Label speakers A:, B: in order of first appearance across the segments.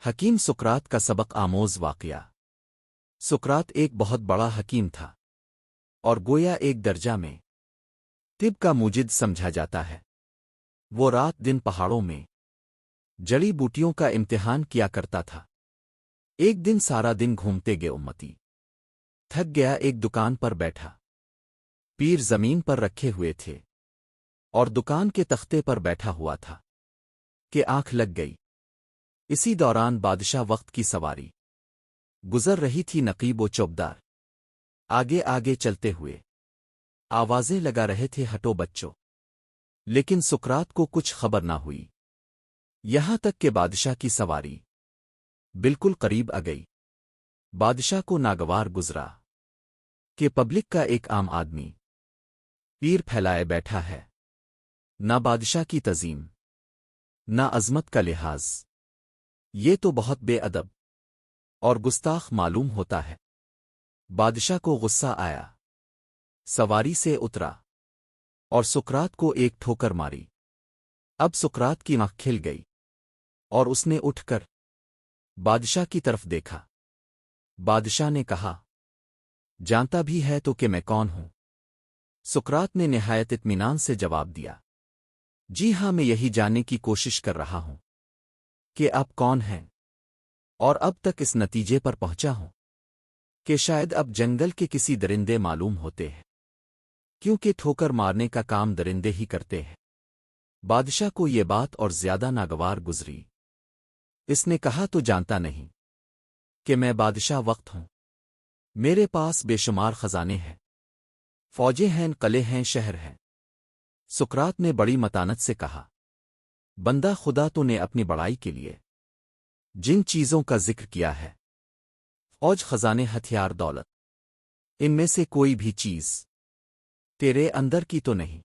A: حکیم سقراط کا سبق آموز واقعہ۔ سقراط ایک بہت بڑا حکیم تھا اور گویا ایک درجہ میں طب کا موجد سمجھا جاتا ہے۔ وہ رات دن پہاڑوں میں جڑی بوٹیوں کا امتحان کیا کرتا تھا۔ ایک دن سارا دن گھومتے گئے امتی تھک گیا، ایک دکان پر بیٹھا۔ پیر زمین پر رکھے ہوئے تھے اور دکان کے تختے پر بیٹھا ہوا تھا کہ آنکھ لگ گئی۔ اسی دوران بادشاہ وقت کی سواری گزر رہی تھی، نقیب و چوبدار آگے آگے چلتے ہوئے آوازیں لگا رہے تھے، ہٹو بچوں، لیکن سقراط کو کچھ خبر نہ ہوئی، یہاں تک کہ بادشاہ کی سواری بالکل قریب آ گئی۔ بادشاہ کو ناگوار گزرا کہ پبلک کا ایک عام آدمی پیر پھیلائے بیٹھا ہے، نہ بادشاہ کی تعظیم نہ عظمت کا لحاظ، یہ تو بہت بے ادب اور گستاخ معلوم ہوتا ہے۔ بادشاہ کو غصہ آیا، سواری سے اترا اور سقراط کو ایک ٹھوکر ماری۔ اب سقراط کی آنکھ کھل گئی اور اس نے اٹھ کر بادشاہ کی طرف دیکھا۔ بادشاہ نے کہا، جانتا بھی ہے تو کہ میں کون ہوں؟ سقراط نے نہایت اطمینان سے جواب دیا، جی ہاں، میں یہی جاننے کی کوشش کر رہا ہوں کہ آپ کون ہیں، اور اب تک اس نتیجے پر پہنچا ہوں کہ شاید اب جنگل کے کسی درندے معلوم ہوتے ہیں، کیونکہ ٹھوکر مارنے کا کام درندے ہی کرتے ہیں۔ بادشاہ کو یہ بات اور زیادہ ناگوار گزری۔ اس نے کہا، تو جانتا نہیں کہ میں بادشاہ وقت ہوں؟ میرے پاس بے شمار خزانے ہیں، فوجیں ہیں، قلعے ہیں، شہر ہیں۔ سقراط نے بڑی متانت سے کہا، بندہ خدا تو نے اپنی بڑائی کے لیے جن چیزوں کا ذکر کیا ہے، فوج، خزانے، ہتھیار، دولت، ان میں سے کوئی بھی چیز تیرے اندر کی تو نہیں،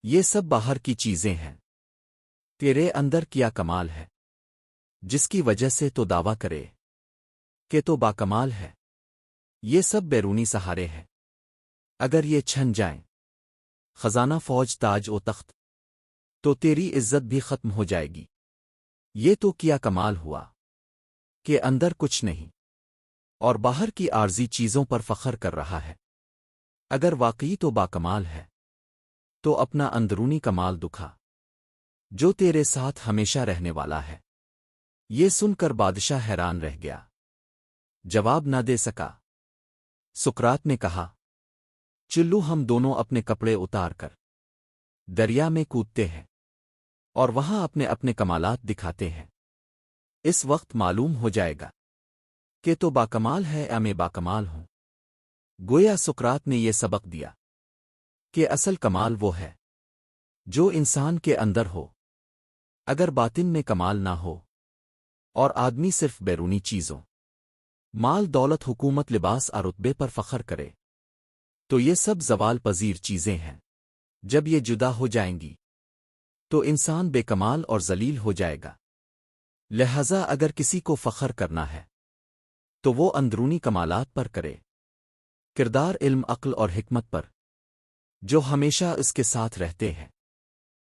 A: یہ سب باہر کی چیزیں ہیں۔ تیرے اندر کیا کمال ہے جس کی وجہ سے تو دعویٰ کرے کہ تو باکمال ہے؟ یہ سب بیرونی سہارے ہیں، اگر یہ چھن جائیں، خزانہ، فوج، تاج و تخت، تو تیری عزت بھی ختم ہو جائے گی۔ یہ تو کیا کمال ہوا کہ اندر کچھ نہیں اور باہر کی عارضی چیزوں پر فخر کر رہا ہے۔ اگر واقعی تو باکمال ہے تو اپنا اندرونی کمال دکھا جو تیرے ساتھ ہمیشہ رہنے والا ہے۔ یہ سن کر بادشاہ حیران رہ گیا، جواب نہ دے سکا۔ سقراط نے کہا، چلو ہم دونوں اپنے کپڑے اتار کر دریا میں کودتے ہیں اور وہاں اپنے اپنے کمالات دکھاتے ہیں، اس وقت معلوم ہو جائے گا کہ تو باکمال ہے یا میں باکمال ہوں۔ گویا سقراط نے یہ سبق دیا کہ اصل کمال وہ ہے جو انسان کے اندر ہو، اگر باطن میں کمال نہ ہو اور آدمی صرف بیرونی چیزوں، مال، دولت، حکومت، لباس اور رتبے پر فخر کرے، تو یہ سب زوال پذیر چیزیں ہیں۔ جب یہ جدا ہو جائیں گی تو انسان بے کمال اور ذلیل ہو جائے گا۔ لہذا اگر کسی کو فخر کرنا ہے تو وہ اندرونی کمالات پر کرے، کردار، علم، عقل اور حکمت پر، جو ہمیشہ اس کے ساتھ رہتے ہیں۔